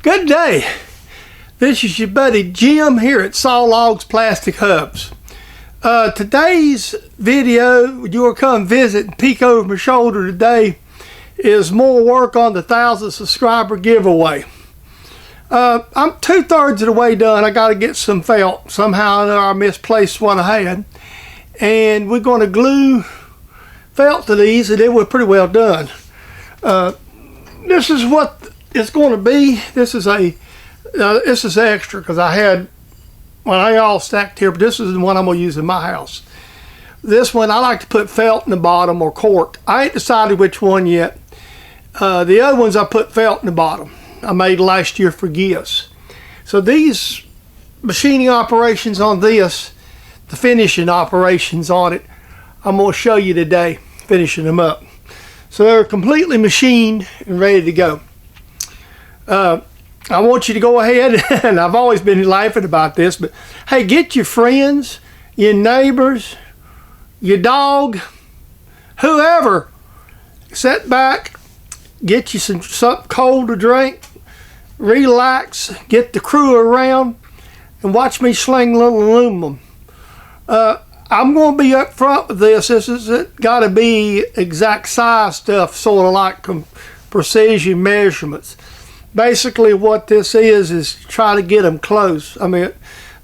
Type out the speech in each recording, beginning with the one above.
Good day. This is your buddy Jim here at Sawlogs Plastic Hubs. Today's video, you'll come visit and peek over my shoulder today, is more work on the 1,000 subscriber giveaway. I'm 2/3 of the way done. I got to get some felt. Somehow or another I misplaced what I had. And we're going to glue felt to these, and they were pretty well done. This is what it's going to be. This is extra because I had, well, I all stacked here, but this is the one I'm going to use in my house. This one I like to put felt in the bottom or cork. I ain't decided which one yet. The other ones I put felt in the bottom. I made last year for gifts. So these machining operations on this, the finishing operations on it, I'm going to show you today, finishing them up. So they're completely machined and ready to go. I want you to go ahead, and I've always been laughing about this, but hey, get your friends, your neighbors, your dog, whoever, sit back, get you something cold to drink, relax, get the crew around, and watch me sling little aluminum. I'm going to be up front with this. This has got to be exact size stuff, sort of like precision measurements. Basically what this is try to get them close. I mean,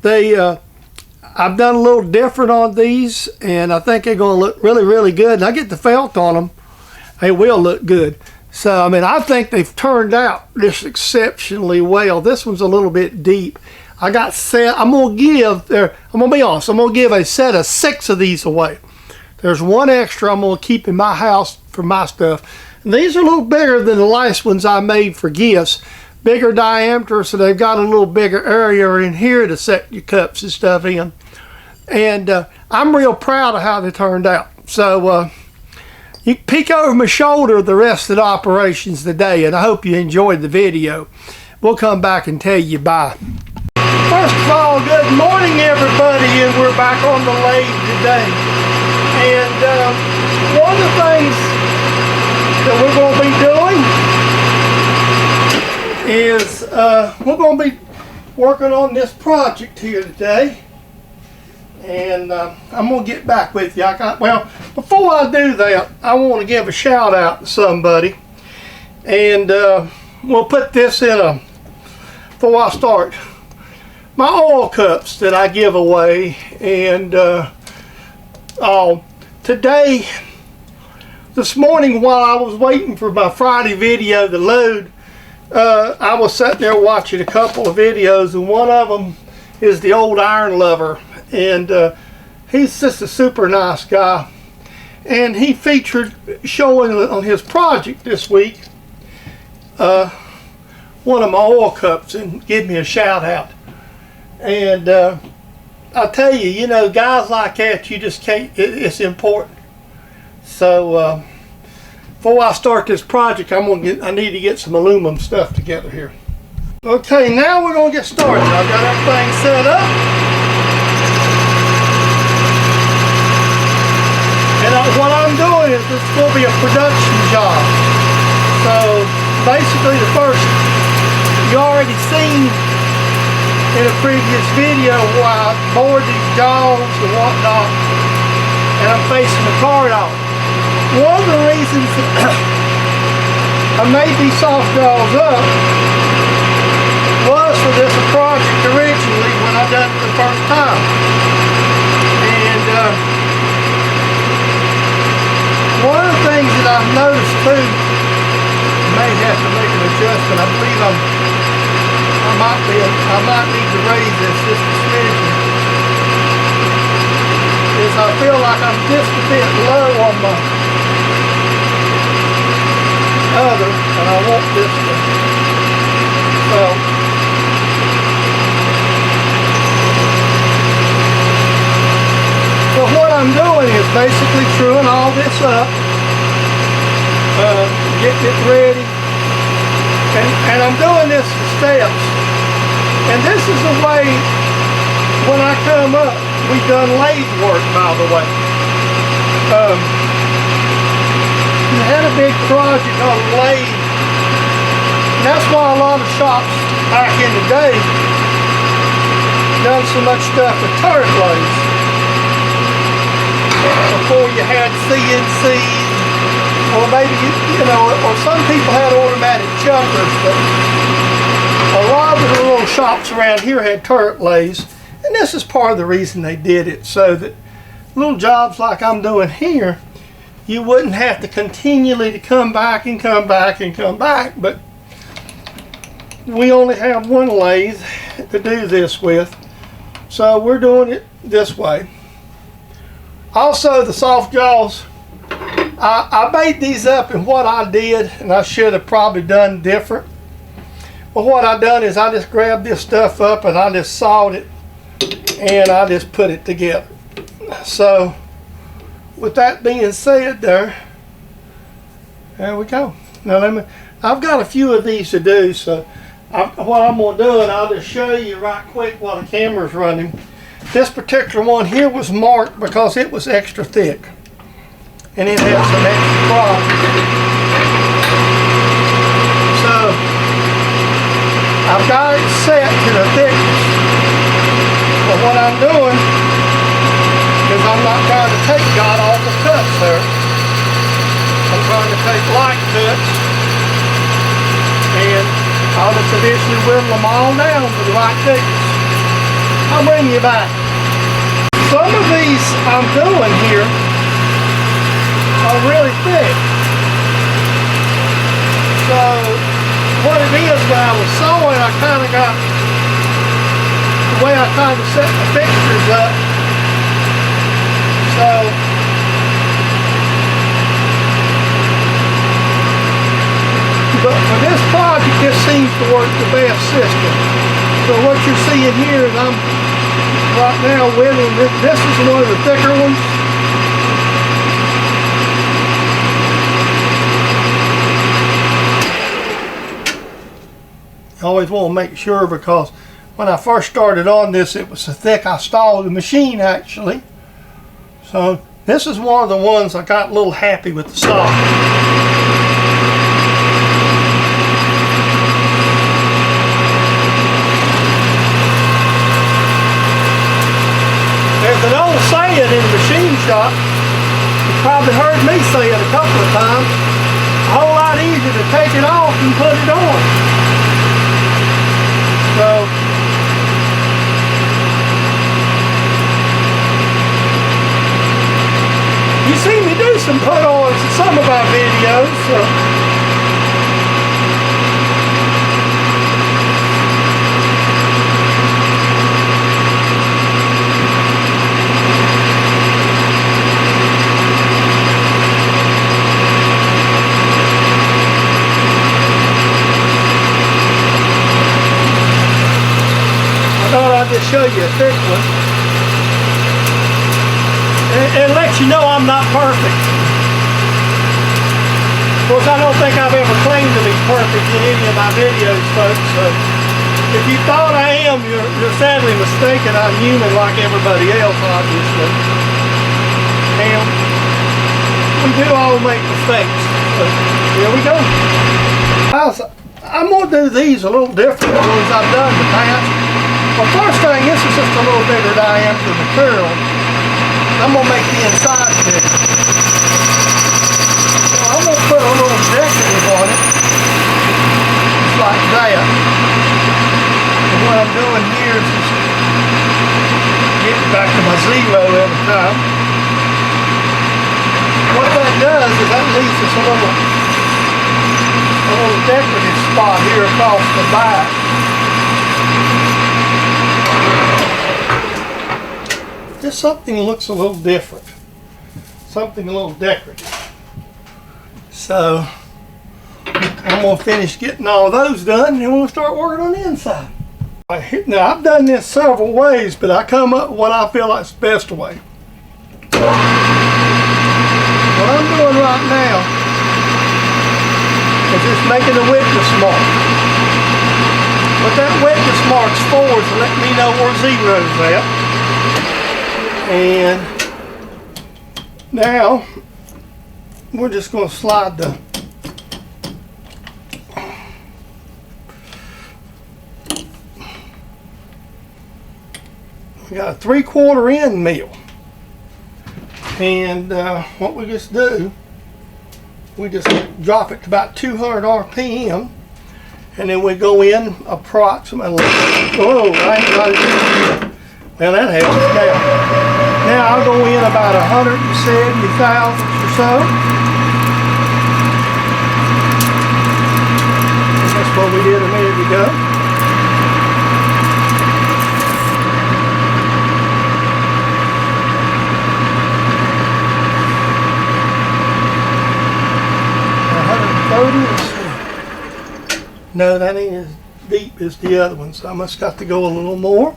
I've done a little different on these, and I think they're going to look really, really good. And I get the felt on them, they will look good. So, I mean, I think they've turned out just exceptionally well. This one's a little bit deep. I got set, I'm going to be honest, I'm going to give a set of 6 of these away. There's one extra I'm going to keep in my house for my stuff. And these are a little bigger than the last ones I made for gifts. Bigger diameter, so they've got a little bigger area in here to set your cups and stuff in. And I'm real proud of how they turned out. So you can peek over my shoulder the rest of the operations today, and I hope you enjoyed the video. We'll come back and tell you bye. First of all, good morning everybody, and we're back on the lathe today. And one of the things that we're going to be doing is we're going to be working on this project here today, and I'm going to get back with you. Well, before I do that, I want to give a shout out to somebody, and we'll put this in before I start. My oil cups that I give away, and today, this morning while I was waiting for my Friday video to load, I was sitting there watching a couple of videos, and one of them is the old iron lover, and he's just a super nice guy, and he featured showing on his project this week one of my oil cups and give me a shout out. And I tell you, you know, guys like that, you just can't, it's important. So before I start this project, I need to get some aluminum stuff together here. Okay, now we're going to get started. I've got everything set up. And what I'm doing is this is going to be a production job. So basically the first, you already seen in a previous video where I bored these jaws and whatnot, and I'm facing the card off. One of the reasons I made these soft jaws up was for this project originally when I done it the first time. And one of the things that I've noticed too, I may have to make an adjustment. I believe I might need to raise this just a smidgen. Is I feel like I'm just a bit low on my other, and I want this to well. So what I'm doing is basically truing all this up, getting it ready, and I'm doing this in steps. And this is the way, when I come up, we've done lathe work, by the way. I had a big project on lathe And that's why a lot of shops back in the day done so much stuff with turret lathes. Before you had CNC, or maybe, you know, or some people had automatic chuckers, but a lot of the little shops around here had turret lathes. And this is part of the reason they did it, so that little jobs like I'm doing here, you wouldn't have to continually to come back and come back and come back. But we only have one lathe to do this with, so we're doing it this way. Also, the soft jaws, I made these up, and what I did, and I should have probably done different, but what I done is I just grabbed this stuff up and I just sawed it and I just put it together. So with that being said, there we go. Now I've got a few of these to do, so what I'm going to do, and I'll just show you right quick while the camera's running. This particular one here was marked because it was extra thick, and it had some extra product. So I've got it set to the thickness. But what I'm doing is I'm not trying to take god-awful cuts there. I'm trying to take light cuts, and I'll just eventually whittle them all down to the right thickness. I'll bring you back. Some of these I'm doing here are really thick. So what it is, when I was sewing, I kind of got the way I kind of set the fixtures up. So but for this project, this seems to work the best system. So what you're seeing here is I'm right now whittling this. This is one of the thicker ones. I always want to make sure, because when I first started on this, it was so thick I stalled the machine actually. So this is one of the ones I got a little happy with the saw. There's an old saying in the machine shop, you probably heard me say it a couple of times, a whole lot easier to take it off and put it on. So you see me do some put-ons in some of our videos. So just show you a thick one and let you know I'm not perfect. Of course, I don't think I've ever claimed to be perfect in any of my videos, folks, so if you thought I am, you're sadly mistaken. I'm human like everybody else, obviously, and we do all make mistakes. So here we go. I'm going to do these a little different than the ones I've done in the past. Well, first thing, this is just a little bigger diameter material. I'm going to make the inside bigger. So I'm going to put a little decorative on it, just like that. And what I'm doing here is just getting back to my zero every time. What that does is that leaves us a little decorative spot here across the back. Just something that looks a little different, something a little decorative. So I'm going to finish getting all those done, and then we'll start working on the inside. Now I've done this several ways, but I come up with what I feel like is the best way. What I'm doing right now is just making a witness mark. What that witness mark's for is to let me know where zero's at. And now we're just going to slide We got a 3/4 inch mill. And what we just do, we just drop it to about 200 RPM, and then we go in approximately, whoa, I ain't got it. Well, that helps. Now I'll go in about 170 thousandths or so. And that's what we did a minute ago. No, that ain't as deep as the other one, so I must got to go a little more.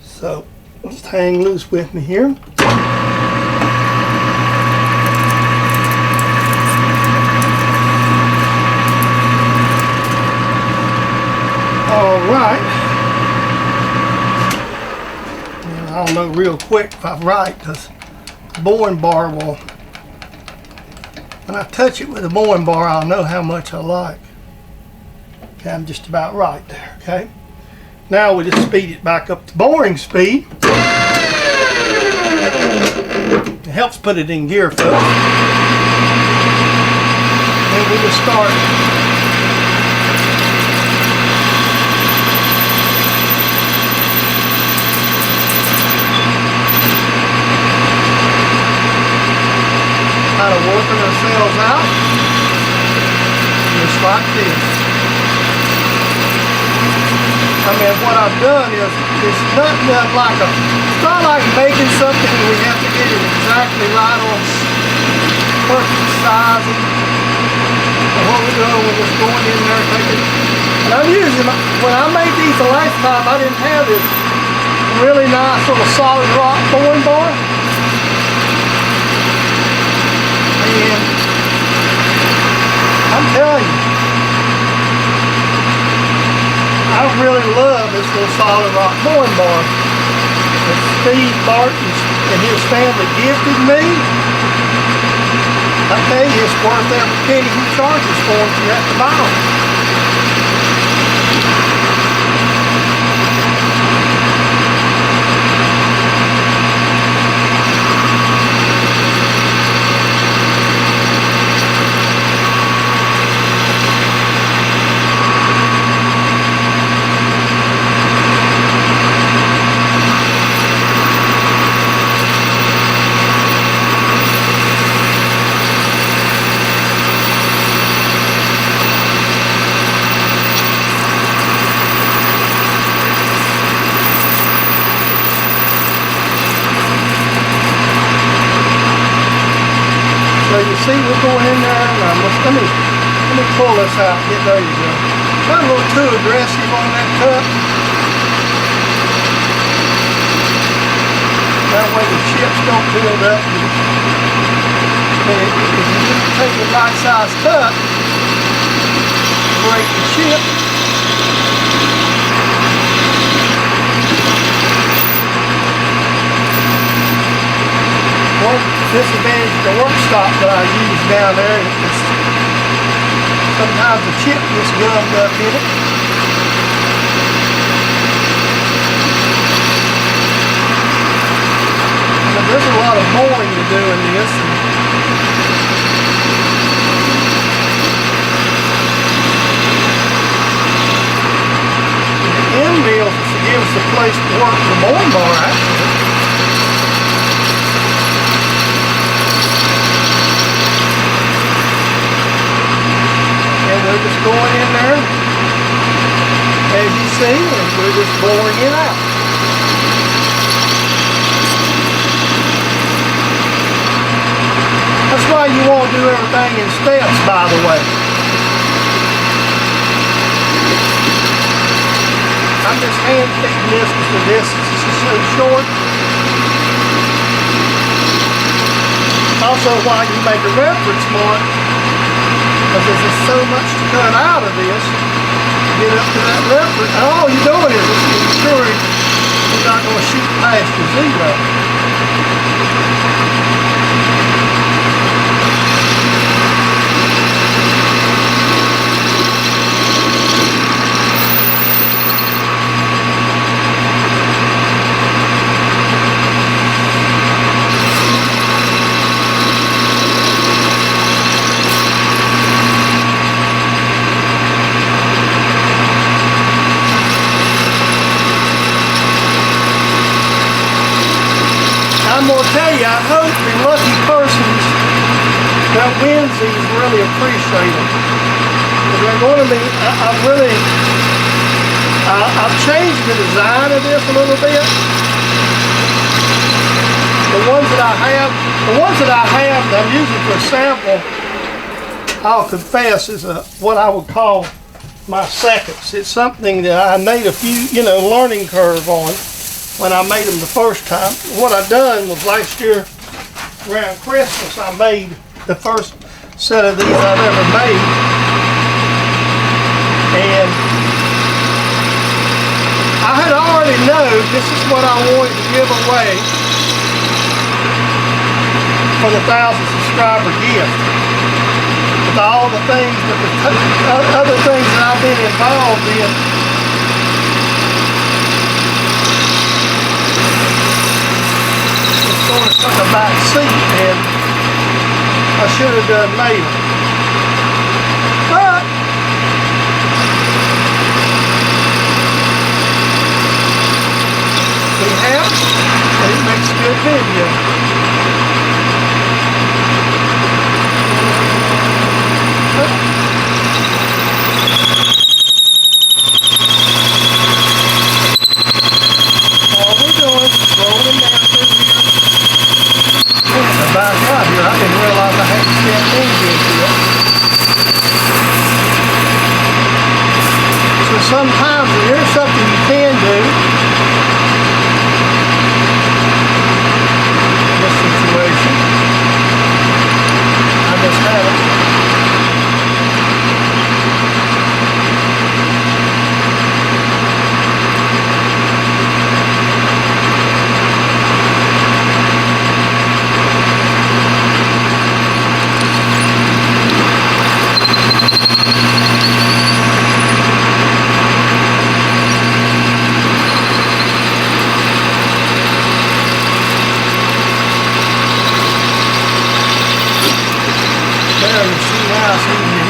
So just hang loose with me here. All right. And I'll know real quick if I'm right, because the boring bar will, when I touch it with the boring bar, I'll know how much I like. Okay, I'm just about right there, okay? Now we just speed it back up to boring speed. It helps put it in gear, folks. And we just start. Kind of working ourselves out, just like this. I mean, what I've done is, it's not like it's not like making something and we have to get it exactly right on perfect sizing. And what we're doing, we're just going in there and taking, and I'm using, when I made these the last time, I didn't have this really nice little solid rock boring bar. And I'm telling you, I really love this little solid rock boring bar that Steve Barton and his family gifted me. I tell you, it's worth every penny he charges for it. You have to buy them. So you see, we're going in there, and let me pull this out. There you go. Not a little too aggressive on that cut. That way the chips don't build up. And if you just take a right size cut, break the chip. One disadvantage of the work stop that I use down there is sometimes the chip gets gummed up in it. And there's a lot of boring to do in this. The end mills gives us a place to work the boring bar actually. We're just going in there, as you see, and we're just boring it out. That's why you won't do everything in steps, by the way. I'm just hand-picking this because the distance is so short. Also, why you make a reference mark, because there's just so much to cut out of this to get up to that reference. And all you're doing is ensuring you're not going to shoot past your zero. wins these really appreciate them. They're going to be, I've changed the design of this a little bit. The ones that I have that I'm using for sample, I'll confess, is what I would call my seconds. It's something that I made a few, learning curve on when I made them the first time. What I done was last year around Christmas, I made the first set of these I've ever made. And I had already known this is what I wanted to give away for the 1,000 subscriber gift. With all the things other things that I've been involved in. It's going to take a back seat, and I should have done made them. But we have, and it makes a good video. I didn't realize I had to step into it. So sometimes there's something you can do in this situation. I just had it.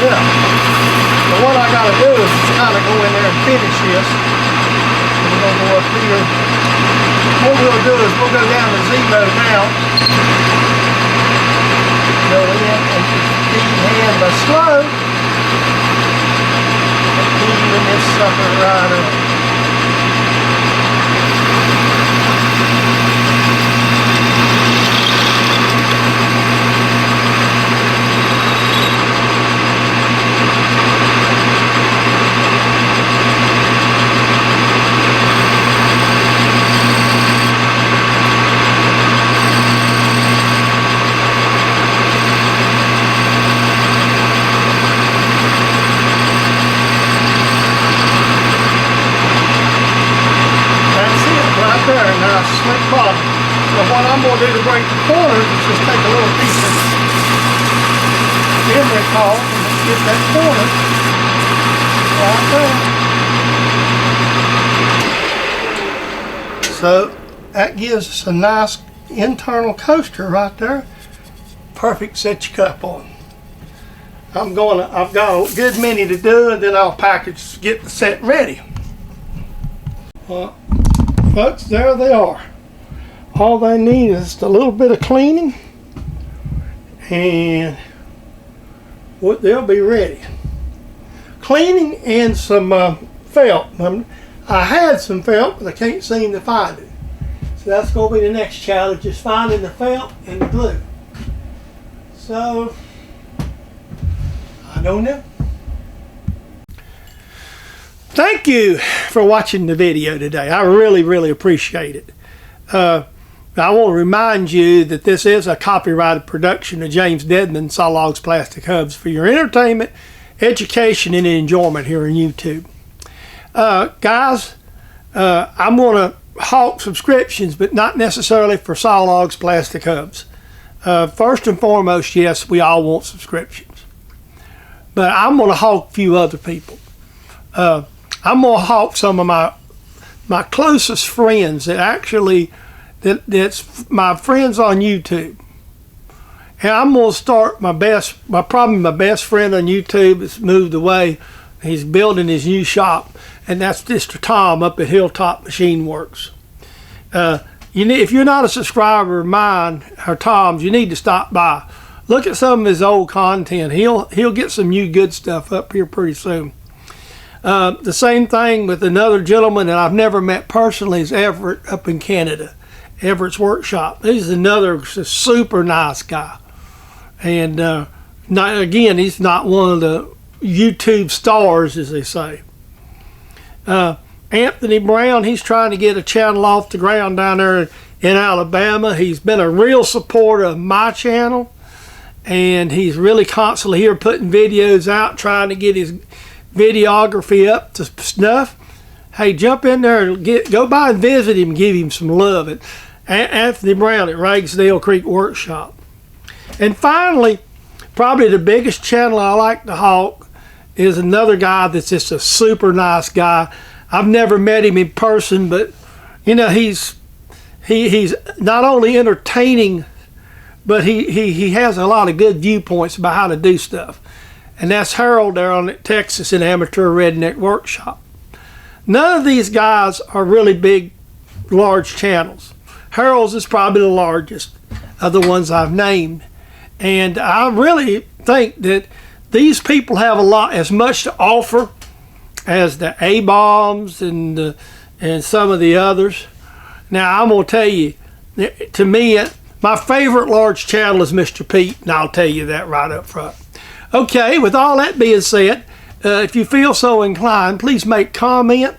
But what I got to do is just kind of go in there and finish this. We're going to go up here. What we'll do is we'll go down to 0 now. Go in and just feed hand by slow. Even this sucker right up. Slick bottom. So what I'm going to do to break the corners is just take a little piece of emery caulk and just get that corner right there. So that gives us a nice internal coaster right there. Perfect set your cup on. I've got a good many to do, and then I'll get the set ready. Well, folks, there they are. All they need is just a little bit of cleaning, and they'll be ready. Cleaning and some felt. I had some felt, but I can't seem to find it. So that's going to be the next challenge, just finding the felt and the glue. So, I don't know. Thank you for watching the video today. I really, really appreciate it. I want to remind you that this is a copyrighted production of James Dedman, Saw Logs Plastic Hubs, for your entertainment, education, and enjoyment here on YouTube. Guys, I'm going to hawk subscriptions, but not necessarily for Saw Logs Plastic Hubs. First and foremost, yes, we all want subscriptions. But I'm going to hawk a few other people. I'm going to hawk some of my closest friends that actually, that's my friends on YouTube. And I'm going to start probably my best friend on YouTube has moved away. He's building his new shop, and that's Mr. Tom up at Hilltop Machine Works. If you're not a subscriber of mine or Tom's, you need to stop by. Look at some of his old content. He'll get some new good stuff up here pretty soon. The same thing with another gentleman that I've never met personally is Everett up in Canada. Everett's Workshop. He's another super nice guy. And again, he's not one of the YouTube stars, as they say. Anthony Brown, he's trying to get a channel off the ground down there in Alabama. He's been a real supporter of my channel, and he's really constantly here putting videos out, trying to get his videography up to snuff. Hey, jump in there and go by and visit him and give him some love. At Anthony Brown at Ragsdale Creek Workshop. And finally, probably the biggest channel I like to hawk is another guy that's just a super nice guy. I've never met him in person, but you know, he's not only entertaining, but he has a lot of good viewpoints about how to do stuff. And that's Harold there on Texas and Amateur Redneck Workshop. None of these guys are really big, large channels. Harold's is probably the largest of the ones I've named. And I really think that these people have as much to offer as the A-Bombs and some of the others. Now, I'm going to tell you, to me, my favorite large channel is Mr. Pete, and I'll tell you that right up front. Okay, with all that being said, if you feel so inclined, please make comment.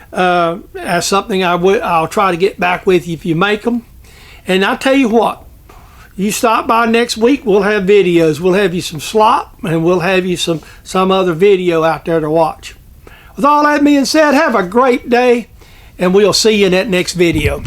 That's something I'll try to get back with you if you make them. And I'll tell you what, you stop by next week, we'll have videos. We'll have you some slop, and we'll have you some other video out there to watch. With all that being said, have a great day, and we'll see you in that next video.